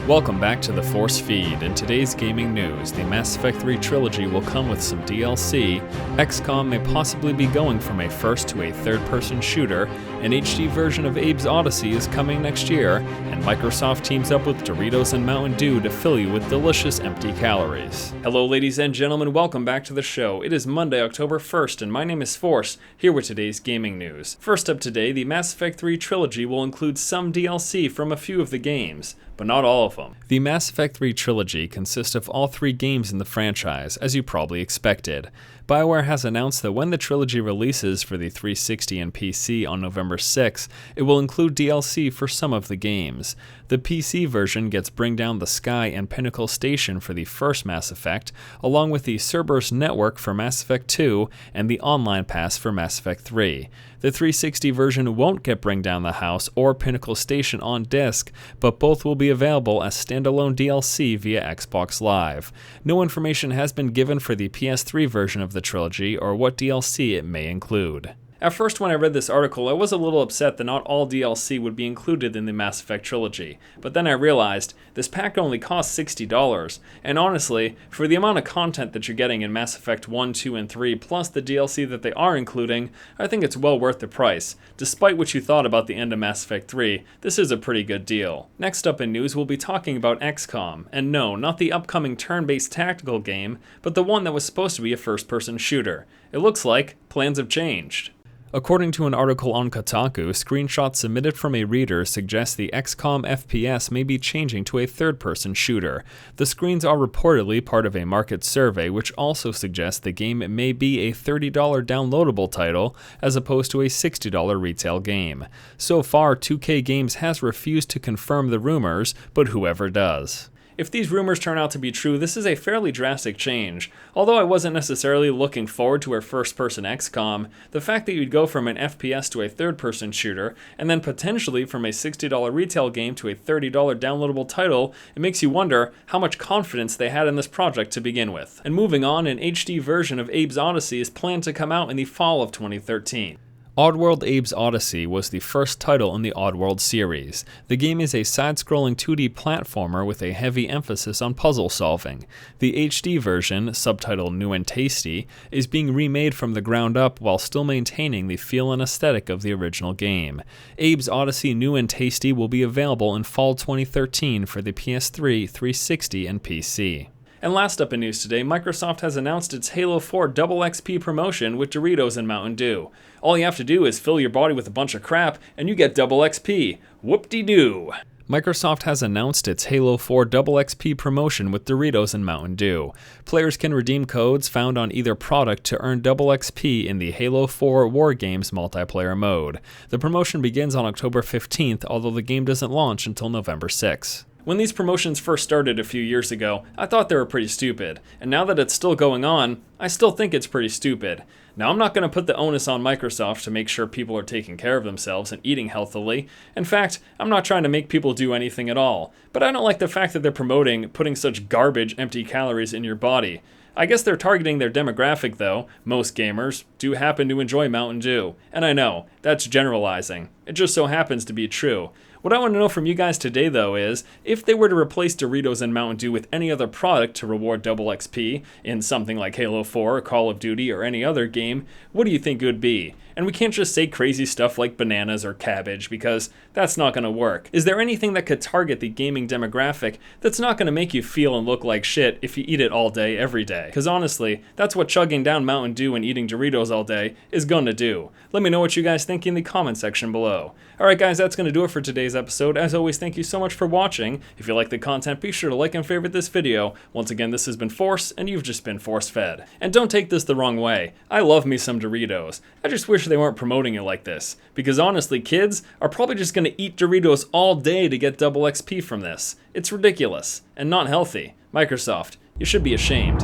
Welcome back to the Force Feed. In today's gaming news, the Mass Effect 3 Trilogy will come with some DLC, XCOM may possibly be going from a first to a third-person shooter, an HD version of Abe's Oddysee is coming next year, and Microsoft teams up with Doritos and Mountain Dew to fill you with delicious empty calories. Hello ladies and gentlemen, welcome back to the show. It is Monday, October 1st, and my name is Force, here with today's gaming news. First up today, the Mass Effect 3 Trilogy will include some DLC from a few of the games, but not all of them. The Mass Effect 3 Trilogy consists of all three games in the franchise, as you probably expected. BioWare has announced that when the trilogy releases for the 360 and PC on November 6, it will include DLC for some of the games. The PC version gets Bring Down the Sky and Pinnacle Station for the first Mass Effect, along with the Cerberus Network for Mass Effect 2 and the Online Pass for Mass Effect 3. The 360 version won't get Bring Down the House or Pinnacle Station on disc, but both will be available as standalone DLC via Xbox Live. No information has been given for the PS3 version of the trilogy or what DLC it may include. At first, when I read this article, I was a little upset that not all DLC would be included in the Mass Effect trilogy, but then I realized this pack only costs $60, and honestly, for the amount of content that you're getting in Mass Effect 1, 2, and 3, plus the DLC that they are including, I think it's well worth the price. Despite what you thought about the end of Mass Effect 3, this is a pretty good deal. Next up in news, we'll be talking about XCOM, and no, not the upcoming turn-based tactical game, but the one that was supposed to be a first-person shooter. It looks like plans have changed. According to an article on Kotaku, screenshots submitted from a reader suggest the XCOM FPS may be changing to a third-person shooter. The screens are reportedly part of a market survey which also suggests the game may be a $30 downloadable title as opposed to a $60 retail game. So far, 2K Games has refused to confirm the rumors, but whoever does. If these rumors turn out to be true, this is a fairly drastic change. Although I wasn't necessarily looking forward to a first-person XCOM, the fact that you'd go from an FPS to a third-person shooter, and then potentially from a $60 retail game to a $30 downloadable title, it makes you wonder how much confidence they had in this project to begin with. And moving on, an HD version of Abe's Oddysee is planned to come out in the fall of 2013. Oddworld Abe's Oddysee was the first title in the Oddworld series. The game is a side-scrolling 2D platformer with a heavy emphasis on puzzle solving. The HD version, subtitled New and Tasty, is being remade from the ground up while still maintaining the feel and aesthetic of the original game. Abe's Oddysee New and Tasty will be available in fall 2013 for the PS3, 360, and PC. And last up in news today, Microsoft has announced its Halo 4 Double XP promotion with Doritos and Mountain Dew. All you have to do is fill your body with a bunch of crap, and you get Double XP. Whoop-de-doo! Microsoft has announced its Halo 4 Double XP promotion with Doritos and Mountain Dew. Players can redeem codes found on either product to earn Double XP in the Halo 4 War Games multiplayer mode. The promotion begins on October 15th, although the game doesn't launch until November 6th. When these promotions first started a few years ago, I thought they were pretty stupid, and now that it's still going on, I still think it's pretty stupid. Now, I'm not going to put the onus on Microsoft to make sure people are taking care of themselves and eating healthily. In fact, I'm not trying to make people do anything at all, but I don't like the fact that they're promoting putting such garbage empty calories in your body. I guess they're targeting their demographic though. Most gamers do happen to enjoy Mountain Dew, and I know, that's generalizing. It just so happens to be true. What I want to know from you guys today, though, is if they were to replace Doritos and Mountain Dew with any other product to reward double XP in something like Halo 4 or Call of Duty or any other game, what do you think it would be? And we can't just say crazy stuff like bananas or cabbage, because that's not going to work. Is there anything that could target the gaming demographic that's not going to make you feel and look like shit if you eat it all day, every day? Because honestly, that's what chugging down Mountain Dew and eating Doritos all day is going to do. Let me know what you guys think in the comment section below. Alright guys, that's going to do it for today's episode. As always, thank you so much for watching. If you like the content, be sure to like and favorite this video. Once again, this has been Force, and you've just been force-fed. And don't take this the wrong way. I love me some Doritos. I just wish they weren't promoting it like this. Because honestly, kids are probably just going to eat Doritos all day to get double XP from this. It's ridiculous, and not healthy. Microsoft, you should be ashamed.